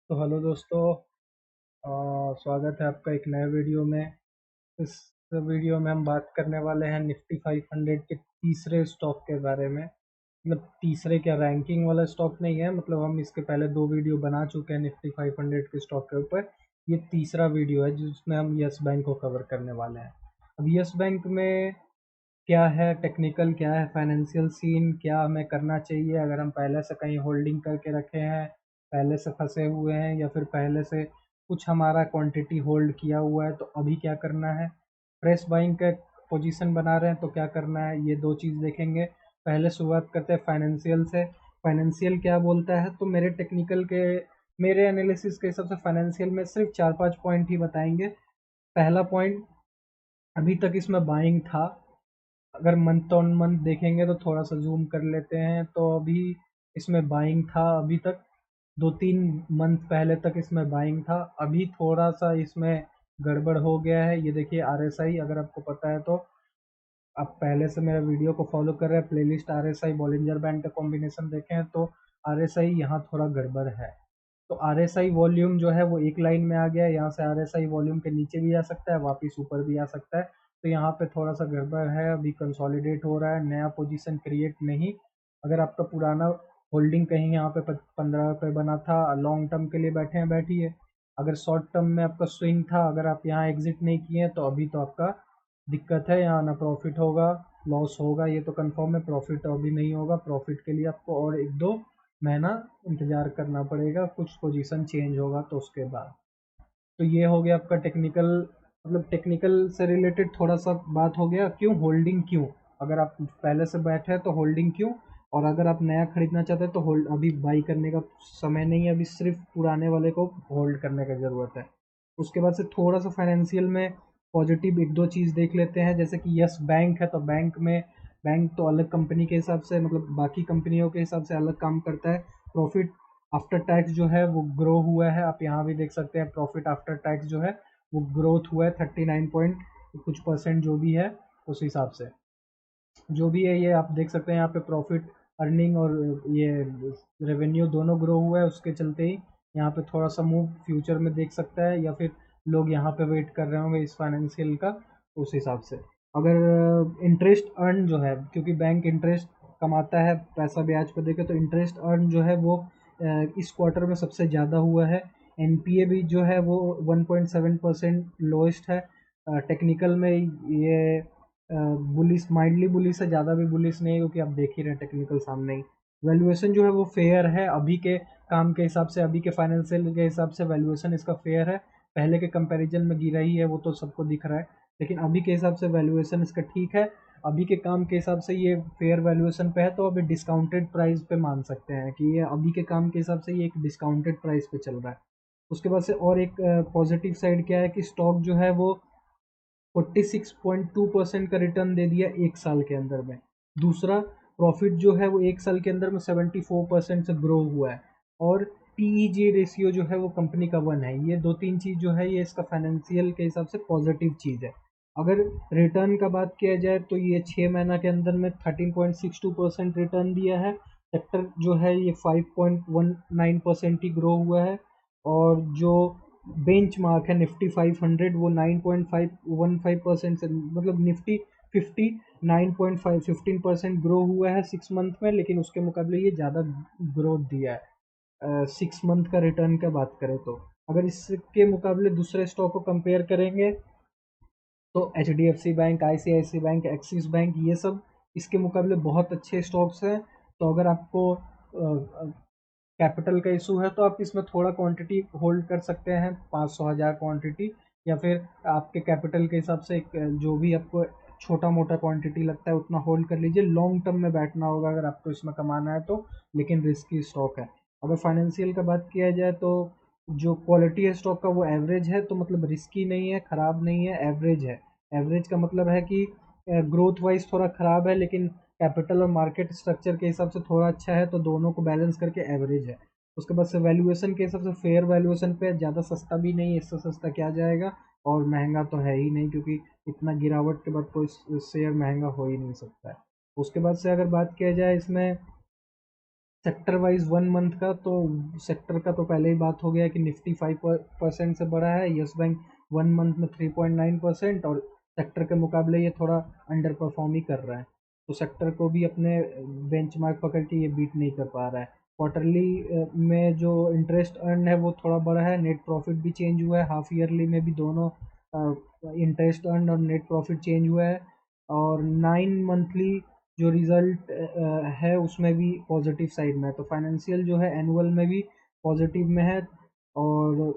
तो हेलो दोस्तों। स्वागत है आपका एक नए वीडियो में। इस वीडियो में हम बात करने वाले हैं निफ्टी 500 के तीसरे स्टॉक के बारे में। मतलब तीसरे क्या, रैंकिंग वाला स्टॉक नहीं है, मतलब हम इसके पहले दो वीडियो बना चुके हैं निफ्टी 500 के स्टॉक के ऊपर। ये तीसरा वीडियो है जिसमें हम यस बैंक को कवर करने वाले हैं। अब यस बैंक में क्या है टेक्निकल, क्या है फाइनेंशियल सीन, क्या हमें करना चाहिए अगर हम पहले से कहीं होल्डिंग करके रखे हैं, पहले से फंसे हुए हैं, या फिर पहले से कुछ हमारा क्वांटिटी होल्ड किया हुआ है तो अभी क्या करना है। फ्रेश बाइंग का पोजीशन बना रहे हैं तो क्या करना है, ये दो चीज़ देखेंगे। पहले शुरुआत करते हैं फाइनेंशियल से। फाइनेंशियल क्या बोलता है, तो मेरे एनालिसिस के हिसाब से फाइनेंशियल में सिर्फ 4-5 पॉइंट ही बताएंगे। पहला पॉइंट, अभी तक इसमें बाइंग था। अगर मंथ ऑन मंथ देखेंगे तो थोड़ा सा जूम कर लेते हैं तो अभी इसमें बाइंग था। अभी तक 2-3 मंथ पहले तक इसमें बाइंग था। अभी थोड़ा सा इसमें गड़बड़ हो गया है। ये देखिए आरएसआई, अगर आपको पता है तो आप पहले से मेरा वीडियो को फॉलो कर रहे हैं, प्लेलिस्ट आरएसआई बॉलिंजर बैंड का कॉम्बिनेशन देखें हैं तो आरएसआई यहाँ थोड़ा गड़बड़ है। तो आरएसआई वॉल्यूम जो है वो एक लाइन में आ गया है। यहाँ से आरएसआई वॉल्यूम के नीचे भी आ सकता है, वापस ऊपर भी आ सकता है। तो यहाँ पे थोड़ा सा गड़बड़ है, अभी कंसोलिडेट हो रहा है, नया पोजीशन क्रिएट नहीं। अगर आपका पुराना होल्डिंग कहीं यहाँ पे 15 रुपये बना था, लॉन्ग टर्म के लिए बैठे हैं बैठिए। अगर शॉर्ट टर्म में आपका स्विंग था, अगर आप यहाँ एग्जिट नहीं किए तो अभी तो आपका दिक्कत है, यहाँ ना प्रॉफिट होगा, लॉस होगा, ये तो कंफर्म है। प्रॉफिट अभी नहीं होगा, प्रॉफिट के लिए आपको और 1-2 महीना इंतज़ार करना पड़ेगा, कुछ पोजीशन चेंज होगा तो उसके बाद। तो ये हो गया आपका टेक्निकल। मतलब टेक्निकल से रिलेटेड थोड़ा सा बात हो गया, क्यों होल्डिंग, क्यों अगर आप पहले से बैठे हैं तो होल्डिंग क्यों, और अगर आप नया खरीदना चाहते हैं तो होल्ड, अभी बाई करने का समय नहीं है, अभी सिर्फ पुराने वाले को होल्ड करने का ज़रूरत है। उसके बाद से थोड़ा सा फाइनेंशियल में पॉजिटिव एक दो चीज़ देख लेते हैं। जैसे कि यस बैंक है तो बैंक तो अलग कंपनी के हिसाब से, मतलब बाकी कंपनियों के हिसाब से अलग काम करता है। प्रॉफिट आफ्टर टैक्स जो है वो ग्रो हुआ है, आप यहाँ भी देख सकते हैं प्रॉफिट आफ्टर टैक्स जो है वो ग्रोथ हुआ है 39 पॉइंट कुछ परसेंट जो भी है उस हिसाब से। जो भी है ये आप देख सकते हैं यहाँ पे प्रॉफिट, अर्निंग और ये रेवेन्यू दोनों ग्रो हुआ है। उसके चलते ही यहाँ पे थोड़ा सा मूव फ्यूचर में देख सकता है, या फिर लोग यहाँ पे वेट कर रहे होंगे इस फाइनेंशियल का, उस हिसाब से। अगर इंटरेस्ट अर्न जो है, क्योंकि बैंक इंटरेस्ट कमाता है, पैसा ब्याज पर देखे, तो इंटरेस्ट अर्न जो है वो इस क्वार्टर में सबसे ज़्यादा हुआ है। एनपीए भी जो है वो 1.7% लोएस्ट है। टेक्निकल में ये बुलिस, माइल्डली बुलिस है, ज़्यादा भी बुलिस नहीं है, क्योंकि आप देख ही रहे हैं टेक्निकल सामने ही। वैल्यूएशन जो है वो फेयर है, अभी के काम के हिसाब से, अभी के फाइनेंशियल के हिसाब से वैल्यूएशन इसका फेयर है। पहले के कंपैरिजन में गिरा ही है, वो तो सबको दिख रहा है, लेकिन अभी के हिसाब से वैल्यूएशन इसका ठीक है। अभी के काम के हिसाब से ये फेयर वैल्यूएशन पे है, तो अभी डिस्काउंटेड प्राइस पे मान सकते हैं कि ये अभी के काम के हिसाब से ये एक डिस्काउंटेड प्राइस पे चल रहा है। उसके बाद से और एक पॉजिटिव साइड क्या है कि स्टॉक जो है वो 46.2% का रिटर्न दे दिया एक साल के अंदर में। दूसरा, प्रॉफिट जो है वो एक साल के अंदर में 74% से ग्रो हुआ है। और पीईजी रेशियो जो है वो कंपनी का 1 है। ये दो तीन चीज़ जो है ये इसका फाइनेंशियल के हिसाब से पॉजिटिव चीज़ है। अगर रिटर्न का बात किया जाए तो ये 6 महीना के अंदर में 13.62% रिटर्न दिया है। सेक्टर जो है ये 5.19% ही ग्रो हुआ है। और जो बेंचमार्क है निफ्टी 500 वो 9.515% से, मतलब निफ्टी 50 9.5 15% ग्रो हुआ है 6 मंथ में, लेकिन उसके मुकाबले ये ज़्यादा ग्रोथ दिया है 6 मंथ का रिटर्न का बात करें तो। अगर इसके मुकाबले दूसरे स्टॉक को कंपेयर करेंगे तो H D F C bank, I C I C bank, Axis bank, ये सब इसके मुकाबले बहुत अच्छे स्टॉक्स हैं। तो अगर आपको कैपिटल का इशू है तो आप इसमें थोड़ा क्वांटिटी होल्ड कर सकते हैं, 500 हज़ार क्वांटिटी, या फिर आपके कैपिटल के हिसाब से जो भी आपको छोटा मोटा क्वांटिटी लगता है उतना होल्ड कर लीजिए। लॉन्ग टर्म में बैठना होगा अगर आपको इसमें कमाना है तो, लेकिन रिस्की स्टॉक है। अगर फाइनेंशियल का बात किया जाए तो जो क्वालिटी है स्टॉक का वो एवरेज है, तो मतलब रिस्की नहीं है, ख़राब नहीं है, एवरेज है। एवरेज का मतलब है कि ग्रोथ वाइज थोड़ा ख़राब है, लेकिन कैपिटल और मार्केट स्ट्रक्चर के हिसाब से थोड़ा अच्छा है, तो दोनों को बैलेंस करके एवरेज है। उसके बाद से वैल्यूएशन के हिसाब से फेयर वैल्यूएशन पे, ज़्यादा सस्ता भी नहीं है, इससे सस्ता क्या जाएगा, और महंगा तो है ही नहीं, क्योंकि इतना गिरावट के बाद कोई शेयर महंगा हो ही नहीं सकता है। उसके बाद से अगर बात किया जाए इसमें सेक्टर वाइज 1 मंथ का तो सेक्टर का तो पहले ही बात हो गया कि निफ्टी 5% से बड़ा है, यस बैंक 1 मंथ में 3.9%, और सेक्टर के मुकाबले ये थोड़ा अंडर परफॉर्म ही कर रहा है। तो सेक्टर को भी अपने बेंचमार्क पकड़ के ये बीट नहीं कर पा रहा है। क्वार्टरली में जो इंटरेस्ट अर्न है वो थोड़ा बड़ा है, नेट प्रॉफिट भी चेंज हुआ है, हाफ ईयरली में भी दोनों इंटरेस्ट अर्न और नेट प्रॉफिट चेंज हुआ है, और 9 मंथली जो रिजल्ट है उसमें भी पॉजिटिव साइड में है। तो फाइनेंशियल जो है एनुअल में भी पॉजिटिव में है। और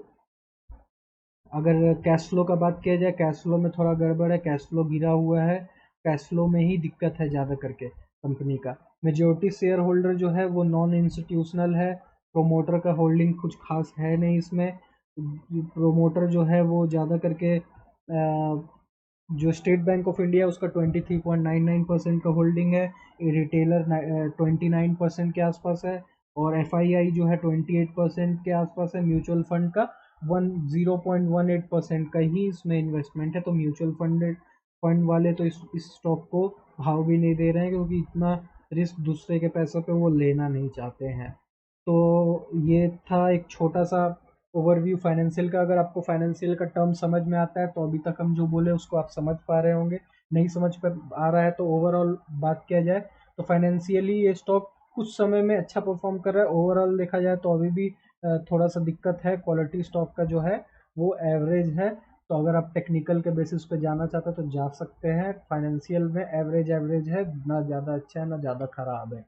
अगर कैश फ्लो का बात किया जाए, कैश फ्लो में थोड़ा गड़बड़ है, कैश फ्लो गिरा हुआ है, कैश फ्लो में ही दिक्कत है ज़्यादा करके कंपनी का। मेजोरिटी शेयर होल्डर जो है वो नॉन इंस्टीट्यूशनल है, प्रोमोटर का होल्डिंग कुछ खास है नहीं इसमें। प्रोमोटर जो है वो ज़्यादा करके जो स्टेट बैंक ऑफ इंडिया उसका 23.99% का होल्डिंग है, रिटेलर 29% के आसपास है, और एफआईआई जो है 28% के आसपास है। म्यूचुअल फंड का 0.18% का ही इसमें इन्वेस्टमेंट है। तो म्यूचुअल फंड वाले तो इस स्टॉक को भाव भी नहीं दे रहे हैं, क्योंकि इतना रिस्क दूसरे के पैसों पे वो लेना नहीं चाहते हैं। तो ये था एक छोटा सा ओवरव्यू फाइनेंशियल का। अगर आपको फाइनेंशियल का टर्म समझ में आता है तो अभी तक हम जो बोले उसको आप समझ पा रहे होंगे। नहीं समझ पर आ रहा है तो ओवरऑल बात किया जाए तो फाइनेंशियली ये स्टॉक कुछ समय में अच्छा परफॉर्म कर रहा है। ओवरऑल देखा जाए तो अभी भी थोड़ा सा दिक्कत है, क्वालिटी स्टॉक का जो है वो एवरेज है। तो अगर आप टेक्निकल के बेसिस पे जाना चाहते हैं तो जा सकते हैं। फाइनेंशियल में एवरेज एवरेज है, ना ज़्यादा अच्छा है ना ज़्यादा खराब है।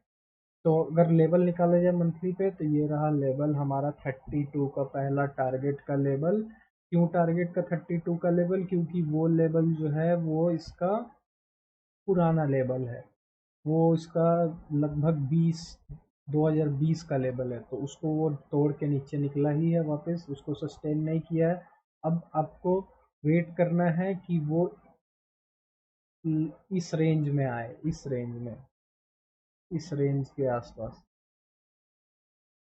तो अगर लेवल निकाला जाए मंथली पे तो ये रहा लेवल हमारा 32 का पहला टारगेट का लेवल। क्यों टारगेट का 32 का लेवल? क्योंकि वो लेवल जो है वो इसका पुराना लेवल है, वो इसका लगभग 2020 का लेवल है। तो उसको वो तोड़ के नीचे निकला ही है, वापस उसको सस्टेन नहीं किया है। अब आपको वेट करना है कि वो इस रेंज में आए, इस रेंज के आसपास,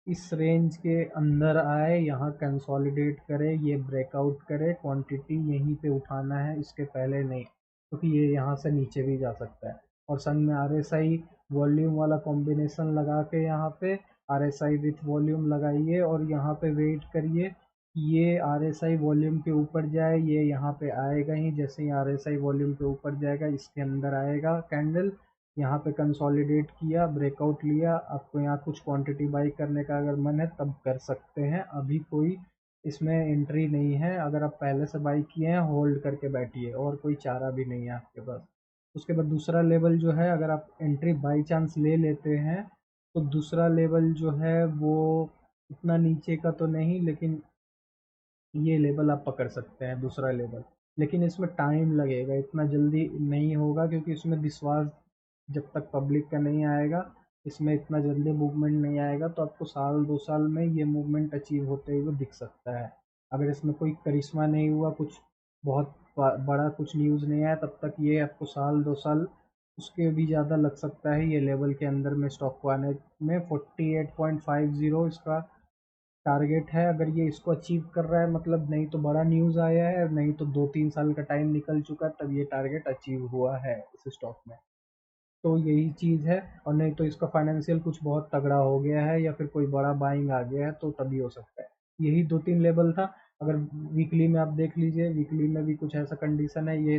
इस रेंज के अंदर आए, यहाँ कंसोलिडेट करे, ये ब्रेकआउट करे, क्वांटिटी यहीं पे उठाना है, इसके पहले नहीं, क्योंकि ये यहाँ से नीचे भी जा सकता है। और संग में आरएसआई वॉल्यूम वाला कॉम्बिनेशन लगा के यहाँ पे आरएसआई विथ वॉल्यूम लगाइए और यहाँ पे वेट करिए कि ये आरएसआई वॉल्यूम के ऊपर जाए। ये यहाँ पे आएगा ही, जैसे ही आरएसआई वॉल्यूम के ऊपर जाएगा इसके अंदर आएगा कैंडल। यहाँ पे कंसोलिडेट किया, ब्रेकआउट लिया। आपको यहाँ कुछ क्वांटिटी बाई करने का अगर मन है तब कर सकते हैं, अभी कोई इसमें एंट्री नहीं है। अगर आप पहले से बाई किए हैं होल्ड करके बैठिए, और कोई चारा भी नहीं है आपके पास। उसके बाद दूसरा लेवल जो है, अगर आप एंट्री बाई चांस ले लेते हैं तो दूसरा लेवल जो है वो इतना नीचे का तो नहीं, लेकिन ये लेवल आप पकड़ सकते हैं, दूसरा लेवल। लेकिन इसमें टाइम लगेगा, इतना जल्दी नहीं होगा, क्योंकि इसमें विश्वास जब तक पब्लिक का नहीं आएगा, इसमें इतना जल्दी मूवमेंट नहीं आएगा। तो आपको साल 2 साल में ये मूवमेंट अचीव होते हुए दिख सकता है। अगर इसमें कोई करिश्मा नहीं हुआ, कुछ बहुत बड़ा कुछ न्यूज़ नहीं आया, तब तक ये आपको साल 2 साल उसके भी ज़्यादा लग सकता है ये लेवल के अंदर में स्टॉक को आने में। 48.50 इसका टारगेट है। अगर ये इसको अचीव कर रहा है, मतलब नहीं तो बड़ा न्यूज़ आया है, नहीं तो 2-3 साल का टाइम निकल चुका तब ये टारगेट अचीव हुआ है इस स्टॉक में। तो यही चीज़ है। और नहीं तो इसका फाइनेंशियल कुछ बहुत तगड़ा हो गया है या फिर कोई बड़ा बाइंग आ गया है तो तभी हो सकता है। यही 2-3 लेवल था। अगर वीकली में आप देख लीजिए, वीकली में भी कुछ ऐसा कंडीशन है। ये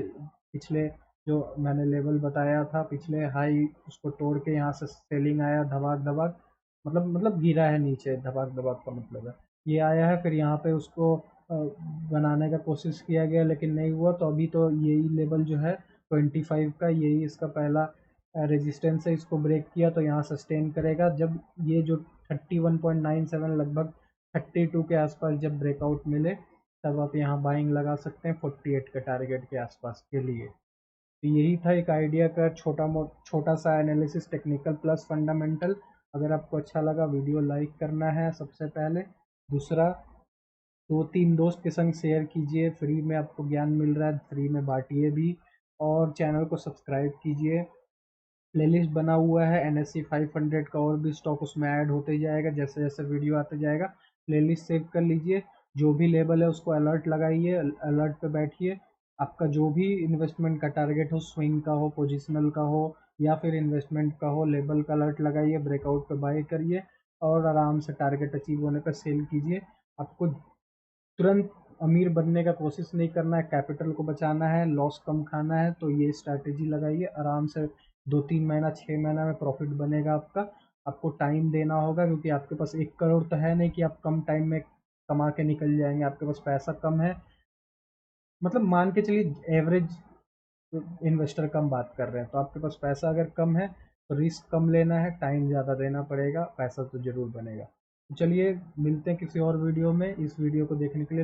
पिछले जो मैंने लेवल बताया था, पिछले हाई उसको तोड़ के यहाँ से सेलिंग आया धबाक धबाक, मतलब गिरा है नीचे, धबाक धबाक का मतलब है ये आया है। फिर यहाँ पे उसको बनाने का कोशिश किया गया लेकिन नहीं हुआ। तो अभी तो यही लेवल जो है 25 का, यही इसका पहला रेजिस्टेंस है। इसको ब्रेक किया तो यहाँ सस्टेन करेगा। जब ये जो 31.97 लगभग 32 के आसपास जब ब्रेकआउट मिले तब आप यहाँ बाइंग लगा सकते हैं 48 के टारगेट के आसपास के लिए। तो यही था एक आइडिया का छोटा सा एनालिसिस, टेक्निकल प्लस फंडामेंटल। अगर आपको अच्छा लगा वीडियो लाइक करना है सबसे पहले। दूसरा, 2-3 दोस्त के संग शेयर कीजिए, फ्री में आपको ज्ञान मिल रहा है, फ्री में बांटिए भी। और चैनल को सब्सक्राइब कीजिए। प्लेलिस्ट बना हुआ है NSE 500 का, और भी स्टॉक उसमें ऐड होते जाएगा जैसे जैसे वीडियो आते जाएगा। प्लेलिस्ट सेव कर लीजिए, जो भी लेवल है उसको अलर्ट लगाइए, अलर्ट पे बैठिए। आपका जो भी इन्वेस्टमेंट का टारगेट हो, स्विंग का हो, पोजिशनल का हो, या फिर इन्वेस्टमेंट का हो, लेबल का अलर्ट लगाइए, ब्रेकआउट पे बाय करिए और आराम से टारगेट अचीव होने पर सेल कीजिए। आपको तुरंत अमीर बनने का कोशिश नहीं करना है, कैपिटल को बचाना है, लॉस कम खाना है, तो ये स्ट्रैटेजी लगाइए। आराम से 2-3 महीना 6 महीना में प्रॉफिट बनेगा आपका। आपको टाइम देना होगा क्योंकि आपके पास 1 करोड़ तो है नहीं कि आप कम टाइम में कमा के निकल जाएंगे। आपके पास पैसा कम है, मतलब मान के चलिए एवरेज इन्वेस्टर कम बात कर रहे हैं, तो आपके पास पैसा अगर कम है तो रिस्क कम लेना है, टाइम ज़्यादा देना पड़ेगा, पैसा तो ज़रूर बनेगा। तो चलिए मिलते हैं किसी और वीडियो में। इस वीडियो को देखने के लिए